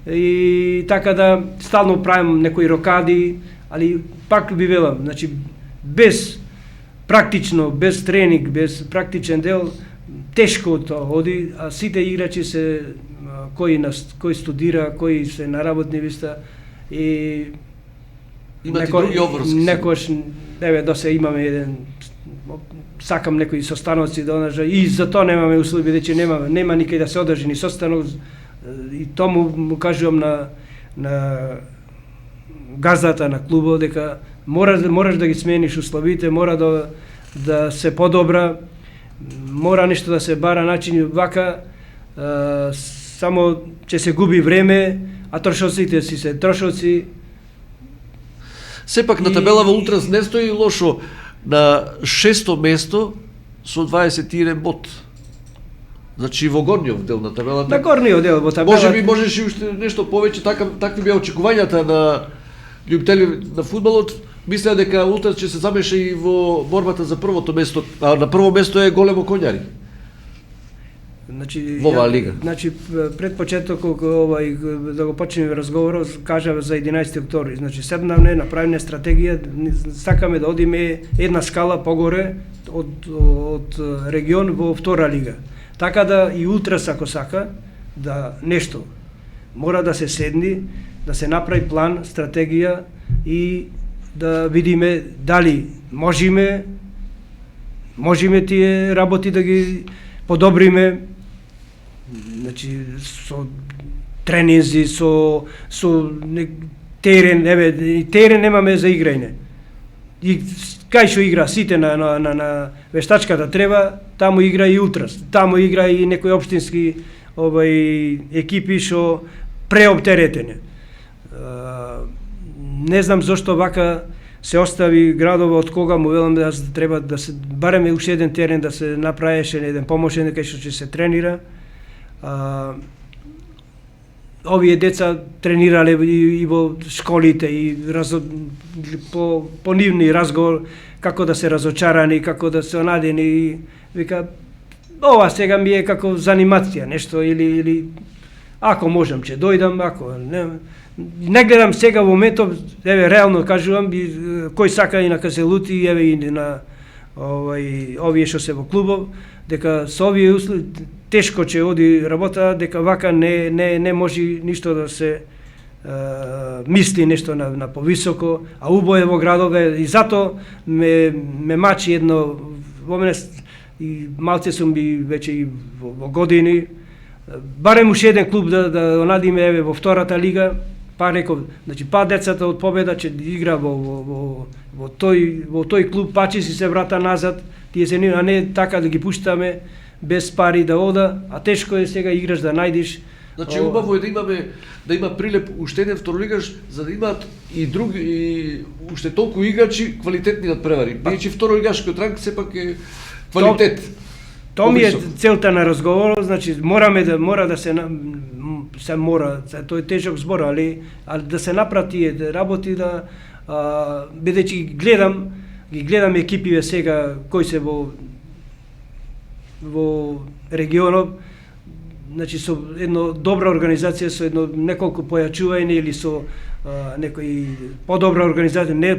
И така да стално правим некои рокади, али пак би велам, значи без практично, без тренинг, без практичен дел, тешко тоа оди, а сите играчи се кој студира, кои се на работни места и имате други обврски. Некош, еве, да се имаме еден, сакам некои состаноци да одржа, и за тоа немаме услови, бидејќи нема никај да се одржи ни состанок. И тому му кажувам на газдата на клубот дека мораш да ги смениш условите, мора да се подобра, мора нешто да се бара начин, вака само ќе се губи време, а трошоците си се трошоци. Сепак на табелава Ултрас не стои лошо на 6-то место со 21 бот. Значи во горниот дел на табелата. На горниот дел во табелата. Можеше уште нешто повеќе, такви беа очекувањата на љубители на фудбалот. Мислеа дека Ултрас ќе се замеша и во борбата за првото место, а на прво место е Големо Коњари. Значи во оваа лига. Значи пред почетокот да го почнеме разговорот, кажав за 11 октомври. Значи седнавме, направиме стратегија, сакаме да одиме една скала погоре од регион во втора лига. Така да и Ултрас ако сака да нешто мора да се седни, да се направи план, стратегија и да видиме дали можеме тие работи да ги подобриме, значи со тренинзи, со терен, еве терен немаме за играње. И кај што игра сите на вештачката треба, таму игра и Ултрас, таму игра и некои општински екипи што преоптеретени. Не знам зошто вака се остави градова, од кога му велам да треба да се бареме уште еден терен да се направеше еден помошен кај што ќе се тренира. Овие деца тренирале и во школите и по нивни разговор како да се разочарани, како да се онадени и вика ова сега ми е како занимација нешто или ако можам ќе дојдам, ако не гледам сега во моментов, еве реално кажувам, кој сака и на Каселути, еве и на овие што се во клубов, дека со овие услови тешко ќе оди работа, дека вака не може ништо да се мисли нешто на повисоко, а убаво е во градове и зато ме мачи едно во мене и малце сум би веќе и во години, барем уште еден клуб да онадиме еве во втората лига, па реков, значи па децата од Победа ќе игра во тој клуб, па ќе си се врата назад, тие се а не така да ги пуштаме без пари да ода, а тешко е сега играш да најдиш. Значи убаво е да има прилеп уште еден второлигаш за да имаат и други и уште толку играчи квалитетни надпревари. Бидејќи второлигашкиот ранг сепак е квалитет. Тоа ми е целта на разговорот, значи мора да се мора, тој е тежок збор, али да се направи тие работи да бидејќи ги гледам екипиве сега кои се во регионот, значи со една добра организација, со едно неколку појачување или со некој подобра организација, не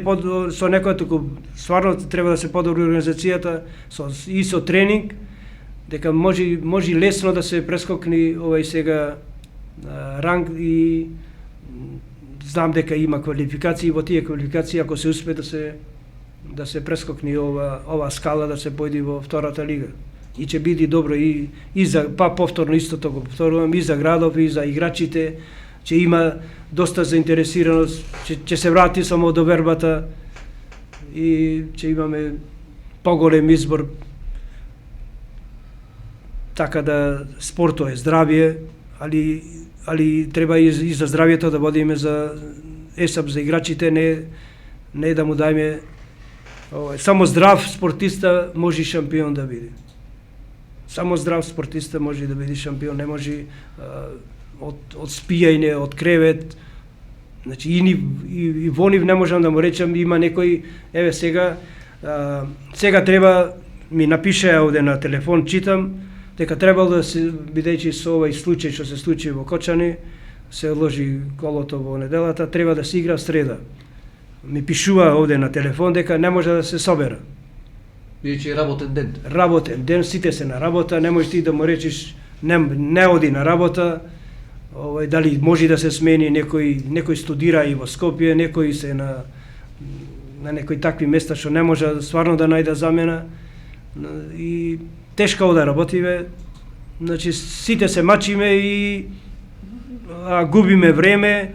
со некоја, туку стварно треба да се подобри организацијата и со тренинг, дека може лесно да се прескокни овај сега ранг и знам дека има квалификации, во тие квалификации ако се успе да се прескокни ова скала, да се појди во втората лига. И ќе биде добро и за повторно истото го повторувам, и за градов, и за играчите, ќе има доста заинтересираност, ќе се врати само до вербата и ќе имаме поголем избор. Така да спортот е здравје, али треба и за здравјето да водиме за ЕСАП за играчите, не да му дајме само здрав спортиста може шампион да биде. Само здрав спортиста може да биде шампион, не може од спијање, од кревет. Значи и во нив не можам да му речам, има некој, еве сега треба ми напише овде на телефон, читам дека требало да се, бидејќи со овој случај што се случи во Кочани, се одложи колото во неделата, треба да се игра среда. Ми пишува овде на телефон дека не може да се собера. Бидејќи е работен ден. Работен ден, сите се на работа, не можеш ти да му речеш не оди на работа. Дали може да се смени некој студира и во Скопје, некои се на некои такви места што не може стварно да најде замена. И тешко да работиме. Значи сите се мачиме и губиме време,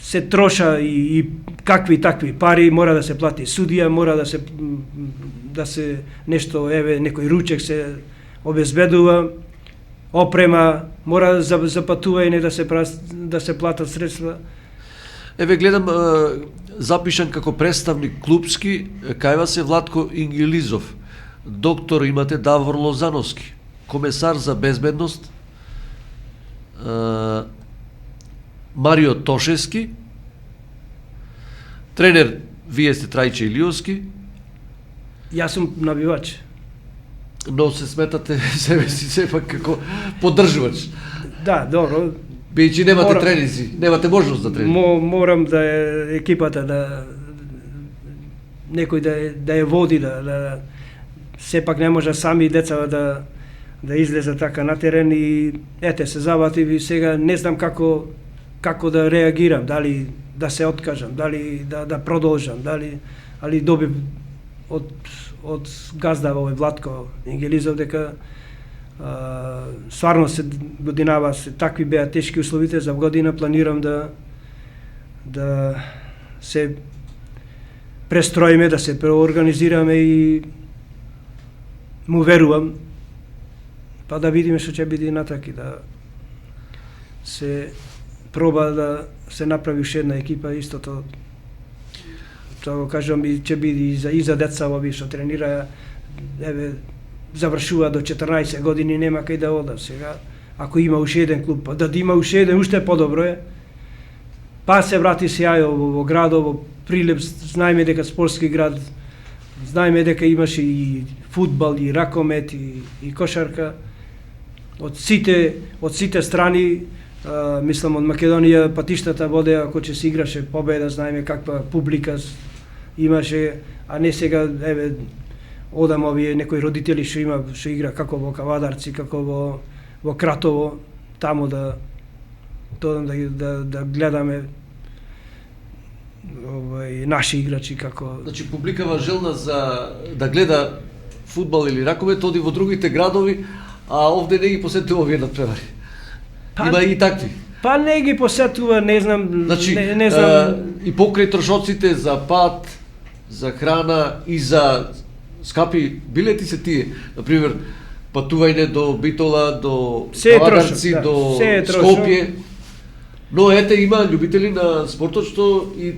се троша и какви такви пари, мора да се плати судија, мора да се нешто, еве, некој ручек се обезбедува, опрема, мора за патување да се платат средства. Еве гледам запишан како представник клубски, кај вас е Владко Ингилизов. Доктор имате Давор Лозановски, комесар за безбедност, Марио Тошевски, тренер вие сте Трајче Илиовски. Јас сум навивач. Но се сметате себе си сепак како поддржувач. Да, добро. Бидејќи немате тренинзи, немате можност да тренирате. Морам да екипата некој да ја води, да сепак не може сами децава да излезат така на терен и ете се забатив и сега не знам како да реагирам, дали да се откажам, дали да продолжам, али добив од газда овој Владко Ингилизов дека стварно се годинава, такви беа тешки условите за година, планирам да се престроиме, да се преорганизираме и му верувам, па да видиме што ќе биде натаки, да се проба да се направи уште една екипа, истото, тоа го кажам, и ќе биде и за деца ови што тренира, еве, завршува до 14 години, нема кај да одат сега. Ако има уште еден клуб, да има уште еден, уште подобро е. Па се врати сеајо во градот, во Прилеп, знаеме дека спортски град, знаеме дека имаше и фудбал, и ракомет, и кошарка. Од сите страни, мислам од Македонија, патиштата воде, ако ќе се играше победа, знаеме каква публика имаше, а не сега, еве, одам овие некои родители што игра како во Кавадарци, како во Кратово, таму да гледаме наши играчи како. Значи публикава желна за да гледа фудбал или ракомет, оди во другите градови, а овде не ги посетува овие надпревари. Има и такви. Па не ги посетува, не знам, значи, не знам. И покрај трошоците за пат, за храна и за скапи билети се тие. Например, патување до Битола, до Кавадарци, до Скопје. Но ете има љубители на спортот што и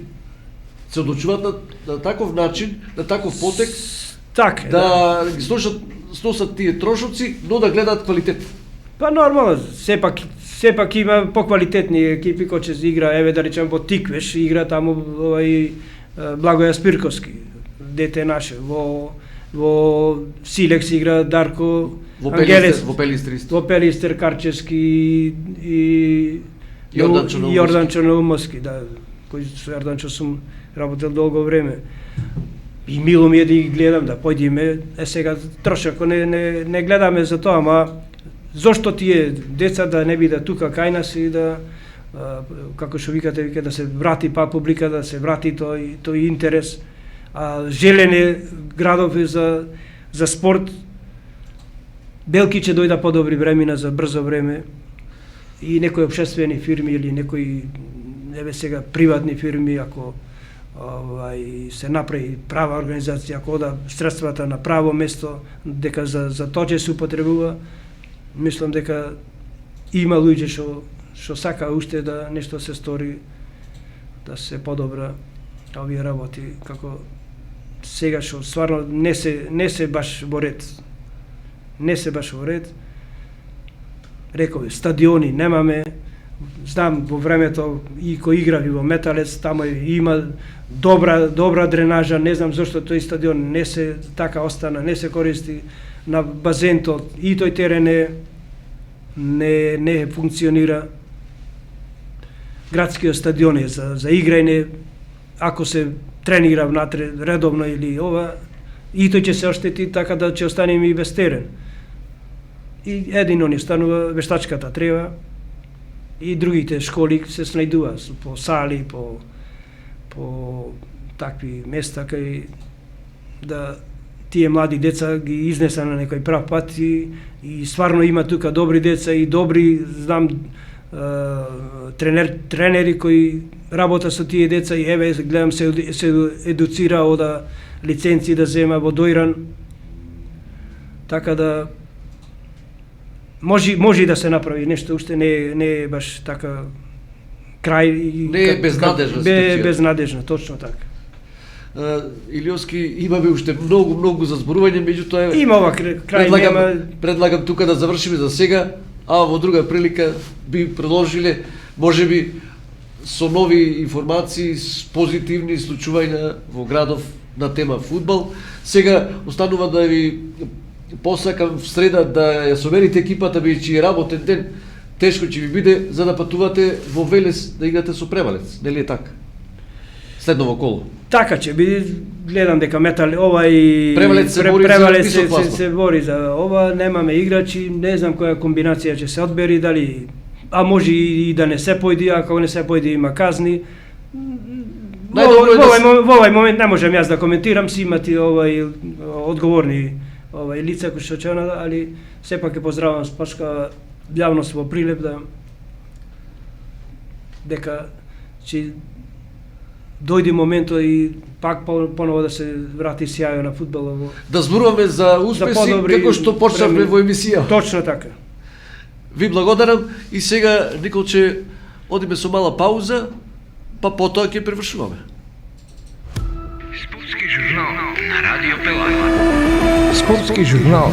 се одлучуваат на таков начин, на таков потек, така, да ги сносат тие трошоци, но да гледаат квалитет. Па нормално, сепак има поквалитетни екипи кои ќе се игра, еве да речем во Тиквеш, игра таму Благоја Спирковски, дете наше, во Силекс игра Дарко Ангелес, во Пелистер Карчевски и Јордан Черноумовски, да, кој со Јорданчо сум работел долго време. И мило ми е да ги гледам, да појдиме. Сега трошак не гледаме за тоа, ама зошто тие деца да не бидат тука кај нас и да како што викате, да се врати публика, да се врати тој интерес. Желене градови за спорт. Белки ќе дојда подобри времена за брзо време и некои општествени фирми или некои сега приватни фирми, ако се направи права организација, ако ода средствата на право место, дека за тоа ќе се употребува, мислам дека има луѓе што сака уште да нешто се стори, да се подобра овие работи, како сега што стварно не се баш во ред. Не се баш во ред. Рекови, стадиони немаме. Знам во времето и кој играви во Металец, таму има добра дренажа, не знам зашто тој стадион не се така остана, не се користи. На базентот и тој терен не функционира. Градскиот стадион е за играње, ако се тренира внатре редовно или ова, и тој ќе се оштети, така да ќе останеме и без терен. И едино ни станува вештачката трева и другите школи се снајдува по сали, по такви места кај да тие млади деца ги изнеса на некој прав пат и стварно има тука добри деца и добри, знам, тренери кои работа со тие деца и еве гледам се едуцира, ода лиценци да зема во Дојран, така да може да се направи нешто, уште не е баш така крај, не е безнадежна ситуација. Безнадежна, точно така. Илиовски, имаме уште многу за зборување, меѓутоа има ова крај, предлагам тука да завршиме за сега, а во друга прилика би предложиле можеби со нови информации, с позитивни случувања во градов на тема фудбал. Сега останува да ви посакам в среда да ја соберите екипата, бидејќи е работен ден, тешко ќе ви биде за да патувате во Велес да играте со Превалец, нели е така? Следново коло. Така ќе биде, гледам дека ова и Превалец се бори за ова, немаме играчи, не знам која комбинација ќе се одбери, дали може и да не се појди, ако не се појди има казни. Во овој момент не можам јас да коментирам, си имати одговорни лица кои што ќе, али сепак ќе поздравам спортска јавност во Прилеп дека ќе дојде моментот и пак поново да се врати сјајот на фудбалот. Да зборуваме за успеси како што почнавме во емисија. Точно така. Ви благодарам и сега, Николче, одиме со мала пауза, па потоа ќе превршуваме. Спортски журнал на Радио Пелар. Спортски журнал